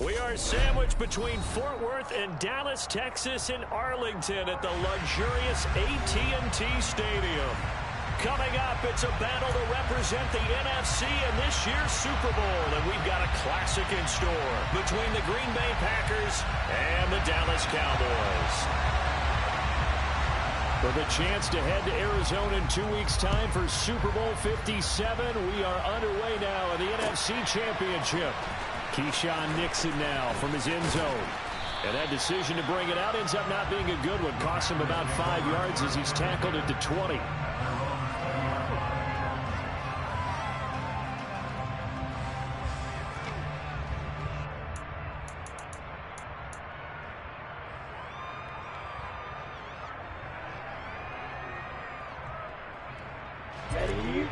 We are sandwiched between Fort Worth and Dallas, Texas, in Arlington at the luxurious AT&T Stadium. Coming up, it's a battle to represent the NFC in this year's Super Bowl, and we've got a classic in store between the Green Bay Packers and the Dallas Cowboys. With a chance to head to Arizona in 2 weeks' time for Super Bowl 57, we are underway now in the NFC Championship. Keyshawn Nixon now from his end zone. And that decision to bring it out ends up not being a good one. Costs him about 5 yards as he's tackled at the 20.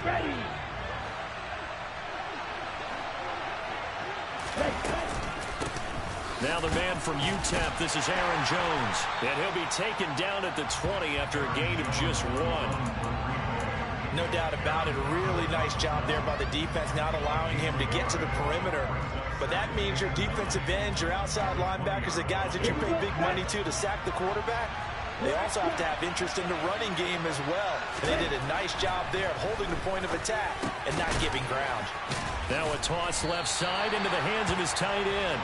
Ready. Now the man from UTEP, this is Aaron Jones. And he'll be taken down at the 20 after a gain of just 1. No doubt about it. A really nice job there by the defense, not allowing him to get to the perimeter. But that means your defensive ends, your outside linebackers, the guys that you pay big money to sack the quarterback, they also have to have interest in the running game as well. And they did a nice job there of holding the point of attack and not giving ground. Now a toss left side into the hands of his tight end.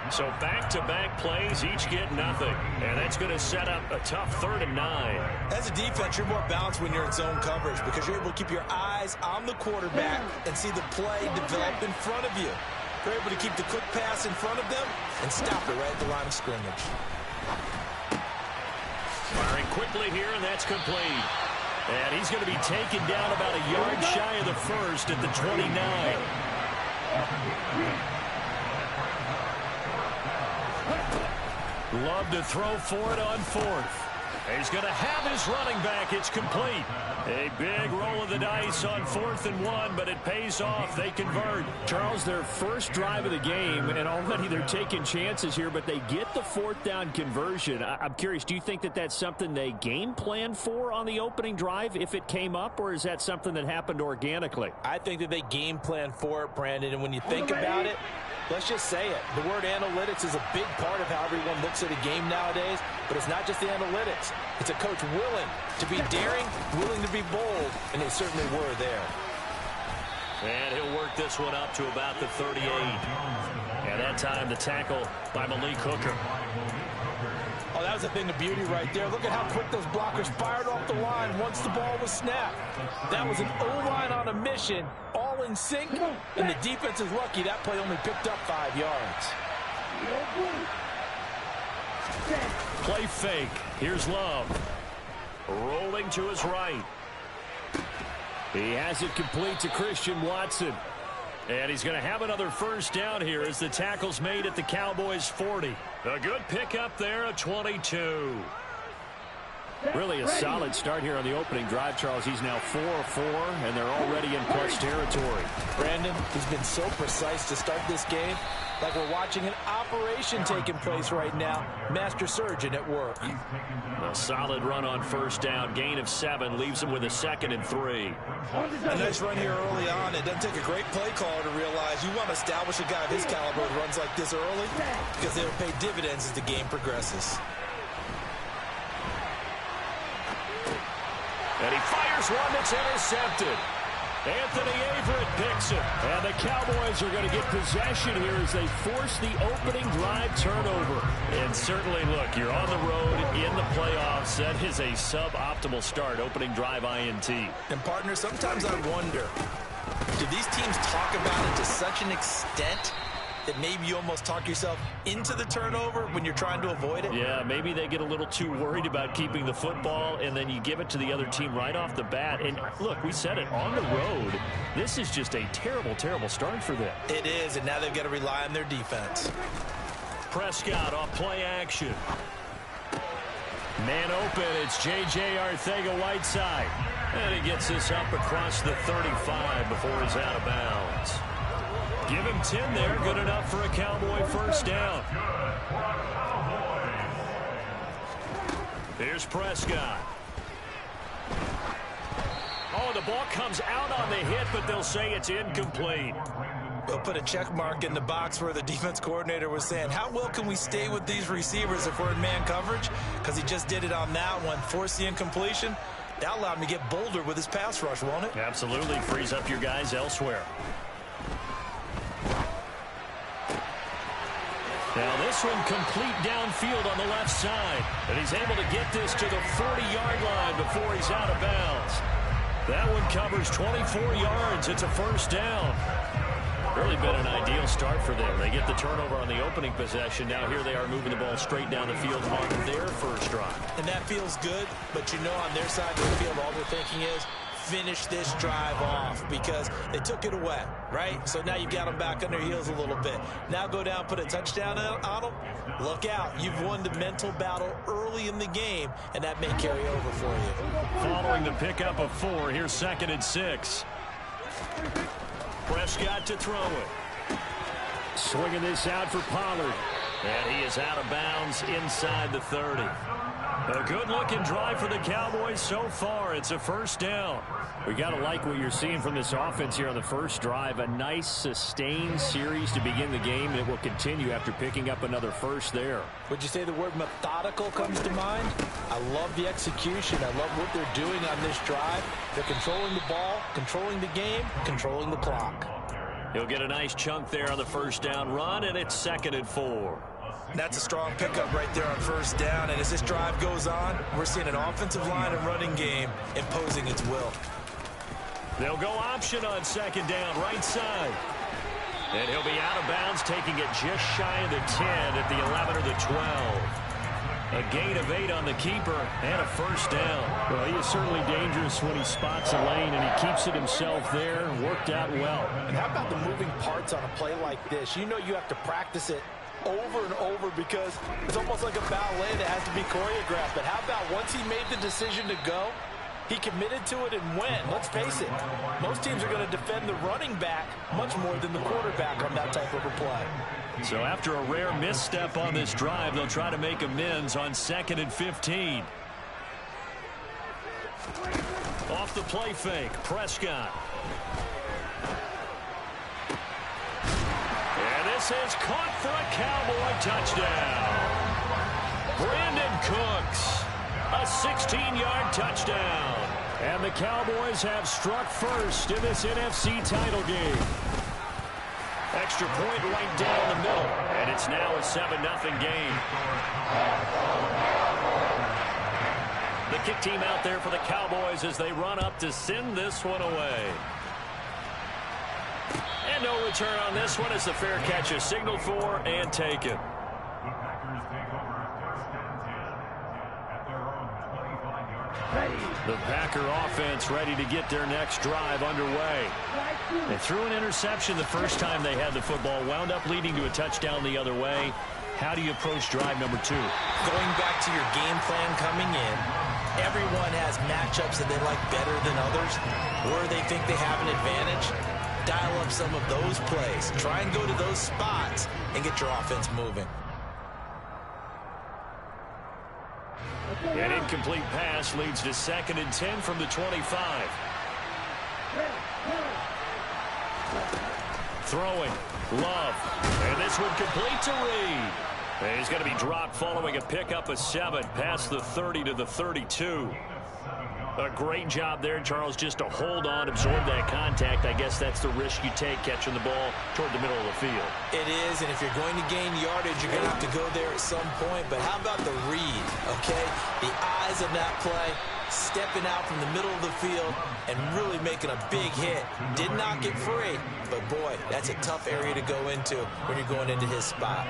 So back-to-back plays, each get nothing. And that's going to set up a tough 3rd and 9. As a defense, you're more balanced when you're in zone coverage because you're able to keep your eyes on the quarterback and see the play develop in front of you. You're able to keep the quick pass in front of them and stop it right at the line of scrimmage. Firing quickly here, and that's complete. And he's going to be taken down about a yard shy of the first at the 29. Love to throw for it on 4th. He's going to have his running back. It's complete. A big roll of the dice on 4th and 1, but it pays off. They convert. Charles, their first drive of the game, and already they're taking chances here, but they get the 4th down conversion. I'm curious, do you think that that's something they game plan for on the opening drive if it came up, or is that something that happened organically? I think that they game plan for it, Brandon, and when you think about it, let's just say it. The word analytics is a big part of how everyone looks at a game nowadays, but it's not just the analytics. It's a coach willing to be daring, willing to be bold, and they certainly were there. And he'll work this one up to about the 38. And that time the tackle by Malik Hooker. Oh, that was a thing of beauty right there. Look at how quick those blockers fired off the line once the ball was snapped. That was an O-line on a mission, all in sync, and the defense is lucky that play only picked up 5 yards. Play fake. Here's Love. Rolling to his right. He has it complete to Christian Watson. And he's going to have another first down here as the tackle's made at the Cowboys' 40. A good pickup there, a 22. Really a solid start here on the opening drive, Charles. He's now 4 of 4, and they're already in plus territory. Brandon, he's been so precise to start this game, like we're watching an operation taking place right now. Master surgeon at work. A solid run on first down. Gain of 7 leaves him with a 2nd and 3. A nice run here early on. It doesn't take a great play caller to realize you want to establish a guy of his caliber who runs like this early because they'll pay dividends as the game progresses. And he fires one that's intercepted. Anthony Averett picks it. And the Cowboys are going to get possession here as they force the opening drive turnover. And certainly, look, you're on the road in the playoffs. That is a suboptimal start, opening drive INT. And, partner, sometimes I wonder, do these teams talk about it to such an extent that maybe you almost talk yourself into the turnover when you're trying to avoid it? Yeah, maybe they get a little too worried about keeping the football, and then you give it to the other team right off the bat. And, look, we said it, on the road, this is just a terrible, terrible start for them. It is, and now they've got to rely on their defense. Prescott off play action. Man open, it's J.J. Arcega-Whiteside. And he gets this up across the 35 before he's out of bounds. Give him 10 there, good enough for a Cowboy first down. Here's Prescott. Oh, the ball comes out on the hit, but they'll say it's incomplete. He'll put a check mark in the box where the defense coordinator was saying, how well can we stay with these receivers if we're in man coverage? Because he just did it on that one, forced the incompletion. That allowed him to get bolder with his pass rush, won't it? Absolutely. Frees up your guys elsewhere. Now this one complete downfield on the left side. And he's able to get this to the 40-yard line before he's out of bounds. That one covers 24 yards. It's a first down. Really been an ideal start for them. They get the turnover on the opening possession. Now here they are moving the ball straight down the field on their first drive. And that feels good, but you know on their side of the field all they're thinking is finish this drive off because they took it away, right? So now you've got them back on their heels a little bit. Now go down, put a touchdown on them. Look out. You've won the mental battle early in the game, and that may carry over for you. Following the pickup of 4, here's 2nd and 6. Prescott to throw it. Swinging this out for Pollard. And he is out of bounds inside the 30. A good-looking drive for the Cowboys so far. It's a first down. We got to like what you're seeing from this offense here on the first drive. A nice, sustained series to begin the game, and it will continue after picking up another first there. Would you say the word methodical comes to mind? I love the execution. I love what they're doing on this drive. They're controlling the ball, controlling the game, controlling the clock. He'll get a nice chunk there on the first down run, and it's 2nd and 4. That's a strong pickup right there on first down. And as this drive goes on, we're seeing an offensive line and running game imposing its will. They'll go option on 2nd down, right side. And he'll be out of bounds, taking it just shy of the 10 at the 11 or the 12. A gain of 8 on the keeper and a first down. Well, he is certainly dangerous when he spots a lane, and he keeps it himself there. Worked out well. And how about the moving parts on a play like this? You know you have to practice it over and over because it's almost like a ballet that has to be choreographed. But how about once he made the decision to go, he committed to it and went. Let's face it, most teams are going to defend the running back much more than the quarterback on that type of a play. So after a rare misstep on this drive, they'll try to make amends on 2nd and 15. Off the play fake, Prescott. This is caught for a Cowboy touchdown. Brandon Cooks, a 16-yard touchdown. And the Cowboys have struck first in this NFC title game. Extra point right down the middle, and it's now a 7-0 game. The kick team out there for the Cowboys as they run up to send this one away. And no return on this one as the fair catch is signaled for and taken. The Packer offense ready to get their next drive underway. They threw an interception the first time they had the football, wound up leading to a touchdown the other way. How do you approach drive number 2? Going back to your game plan coming in, everyone has matchups that they like better than others, where they think they have an advantage. Dial up some of those plays. Try and go to those spots and get your offense moving. An incomplete pass leads to 2nd and 10 from the 25. Throwing. Love. And this one complete to Reed. And he's going to be dropped following a pickup of 7 past the 30 to the 32. A great job there, Charles, just to hold on, absorb that contact. I guess that's the risk you take catching the ball toward the middle of the field. It is, and if you're going to gain yardage, you're going to have to go there at some point. But how about the read, okay? The eyes of that play, stepping out from the middle of the field and really making a big hit. Did not get free, but boy, that's a tough area to go into when you're going into his spot.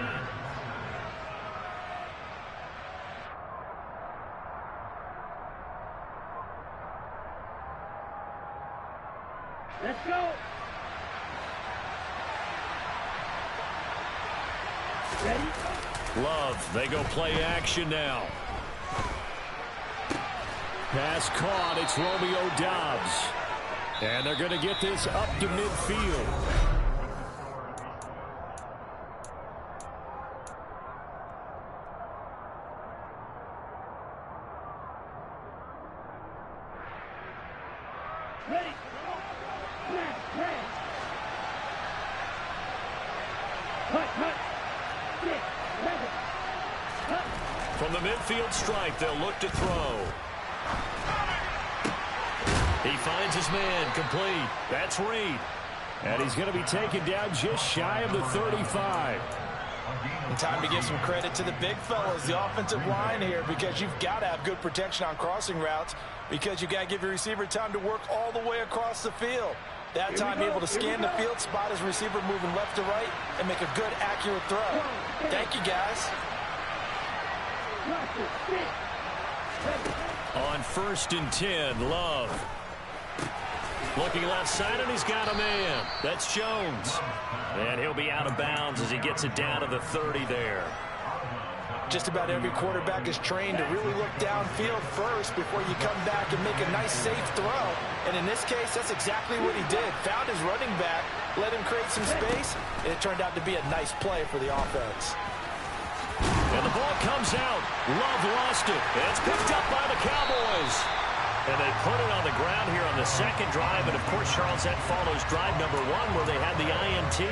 Let's go. Ready? Love, they go play action now. Pass caught, it's Romeo Doubs. And they're going to get this up to midfield. From the midfield stripe, they'll look to throw. He finds his man, complete. That's Reed. And he's going to be taken down just shy of the 35. And time to give some credit to the big fellas, the offensive line here, because you've got to have good protection on crossing routes, because you've got to give your receiver time to work all the way across the field. That time able to scan the field, spot his receiver moving left to right, and make a good, accurate throw. Thank you, guys. On 1st and 10, Love. Looking left side, and he's got a man. That's Jones. And he'll be out of bounds as he gets it down to the 30 there. Just about every quarterback is trained to really look downfield first before you come back and make a nice, safe throw. And in this case, that's exactly what he did. Found his running back, let him create some space, and it turned out to be a nice play for the offense. And the ball comes out. Love lost it. It's picked up by the Cowboys. And they put it on the ground here on the second drive. And, of course, Charles, that follows drive number 1 where they had the INT.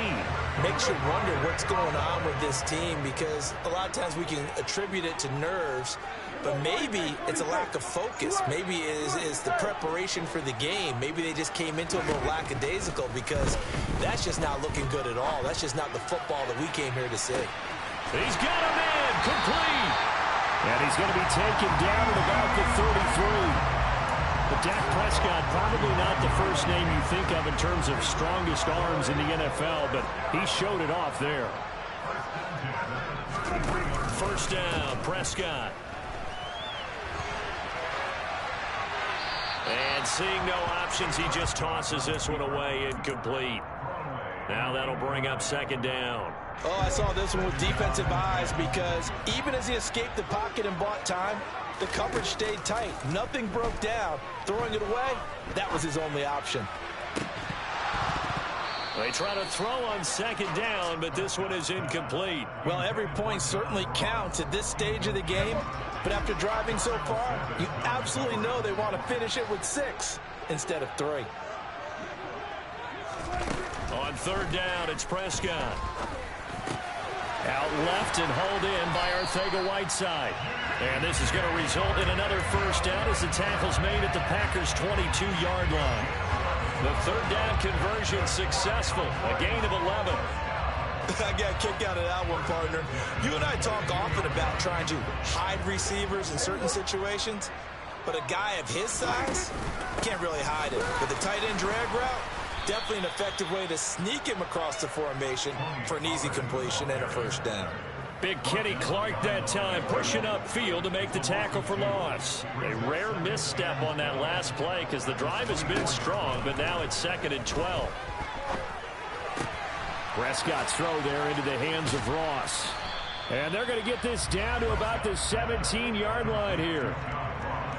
Makes you wonder what's going on with this team, because a lot of times we can attribute it to nerves, but maybe it's a lack of focus. Maybe it is the preparation for the game. Maybe they just came into a little lackadaisical, because that's just not looking good at all. That's just not the football that we came here to see. He's got a man, complete. And he's going to be taken down at about the 33. But Dak Prescott, probably not the first name you think of in terms of strongest arms in the NFL, but he showed it off there. 1st down, Prescott. And seeing no options, he just tosses this one away, incomplete. Now that'll bring up 2nd down. Oh, I saw this one with defensive eyes, because even as he escaped the pocket and bought time, the coverage stayed tight. Nothing broke down. Throwing it away, that was his only option. They try to throw on 2nd down, but this one is incomplete. Well, every point certainly counts at this stage of the game, but after driving so far, you absolutely know they want to finish it with 6 instead of 3. On 3rd down, it's Prescott. Out left and hauled in by Arcega-Whiteside. And this is going to result in another 1st down as the tackle's made at the Packers' 22-yard line. The 3rd down conversion successful, a gain of 11. I got a kick out of that one, partner. You and I talk often about trying to hide receivers in certain situations, but a guy of his size can't really hide it. With the tight end drag route, definitely an effective way to sneak him across the formation for an easy completion and a 1st down. Big Kenny Clark that time, pushing upfield to make the tackle for loss. A rare misstep on that last play because the drive has been strong, but now it's 2nd and 12. Prescott's throw there into the hands of Ross. And they're going to get this down to about the 17-yard line here.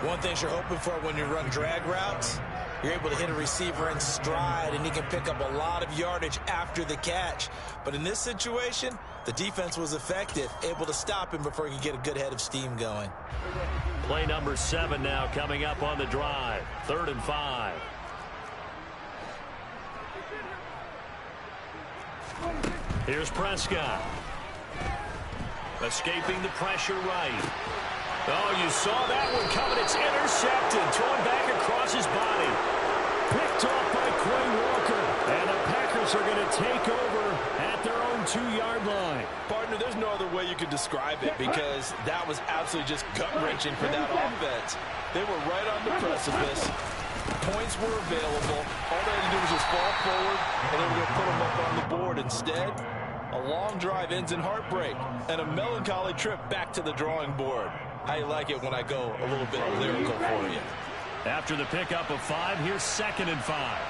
One thing you're hoping for when you run drag routes, you're able to hit a receiver in stride, and he can pick up a lot of yardage after the catch. But in this situation, the defense was effective, able to stop him before he could get a good head of steam going. Play number 7 now coming up on the drive. 3rd and 5. Here's Prescott. Escaping the pressure right. Oh, you saw that one coming. It's intercepted. Thrown back across his body. Picked off by Quay Walker. And the Packers are going to take over at their own 2-yard line. Partner, there's no other way you could describe it, because that was absolutely just gut-wrenching for that offense. They were right on the precipice. Points were available. All they had to do was just fall forward, and they were going to put them up on the board. Instead, a long drive ends in heartbreak and a melancholy trip back to the drawing board. How you like it when I go a little bit lyrical for you? After the pickup of 5, here's 2nd and 5.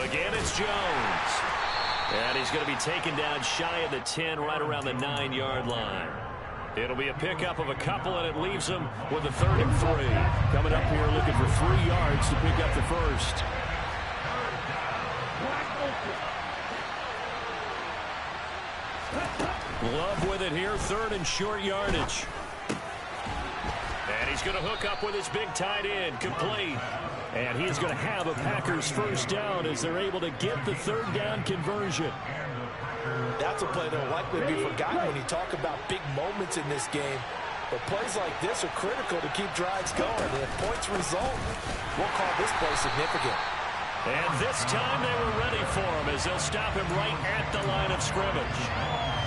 Again, it's Jones. And he's going to be taken down shy of the 10, right around the 9-yard line. It'll be a pickup of a couple, and it leaves him with a 3rd and 3. Coming up here looking for 3 yards to pick up the 1st. Love with it here, 3rd and short yardage. And he's going to hook up with his big tight end, complete. And he is going to have a Packers 1st down as they're able to get the 3rd down conversion. That's a play that will likely be forgotten when you talk about big moments in this game. But plays like this are critical to keep drives going. And if points result, we'll call this play significant. And this time they were ready for him as they'll stop him right at the line of scrimmage.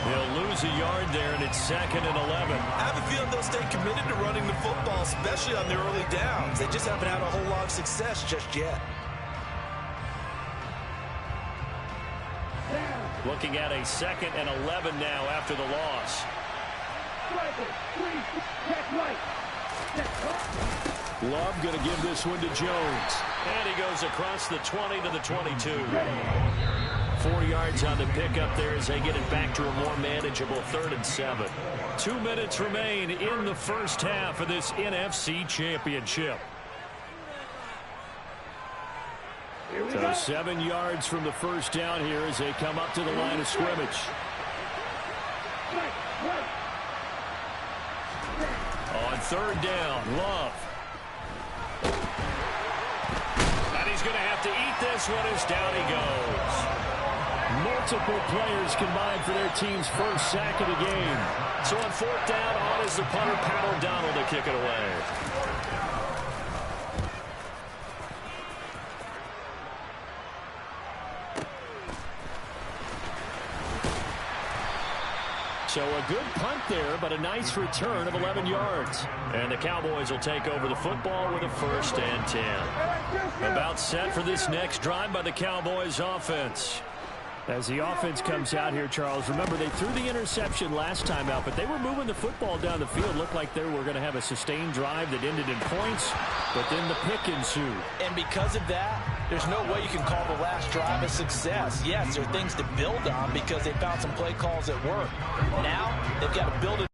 He'll lose a yard there, and it's 2nd and 11. I have a feeling they'll stay committed to running the football, especially on their early downs. They just haven't had a whole lot of success just yet. Looking at a 2nd and 11 now after the loss. Love going to give this one to Jones. And he goes across the 20 to the 22. 4 yards on the pickup there as they get it back to a more manageable 3rd and 7. 2 minutes remain in the first half of this NFC Championship. So 7 yards from the first down here as they come up to the line of scrimmage. On 3rd down, Love. And he's going to have to eat this one as down he goes. Multiple players combined for their team's first sack of the game. So on 4th down, on is the punter, Pat O'Donnell, to kick it away. So a good punt there, but a nice return of 11 yards. And the Cowboys will take over the football with a 1st and 10. About set for this next drive by the Cowboys offense. As the offense comes out here, Charles, remember they threw the interception last time out, but they were moving the football down the field. Looked like they were going to have a sustained drive that ended in points, but then the pick ensued. And because of that, there's no way you can call the last drive a success. Yes, there are things to build on because they found some play calls that work. Now, they've got to build it.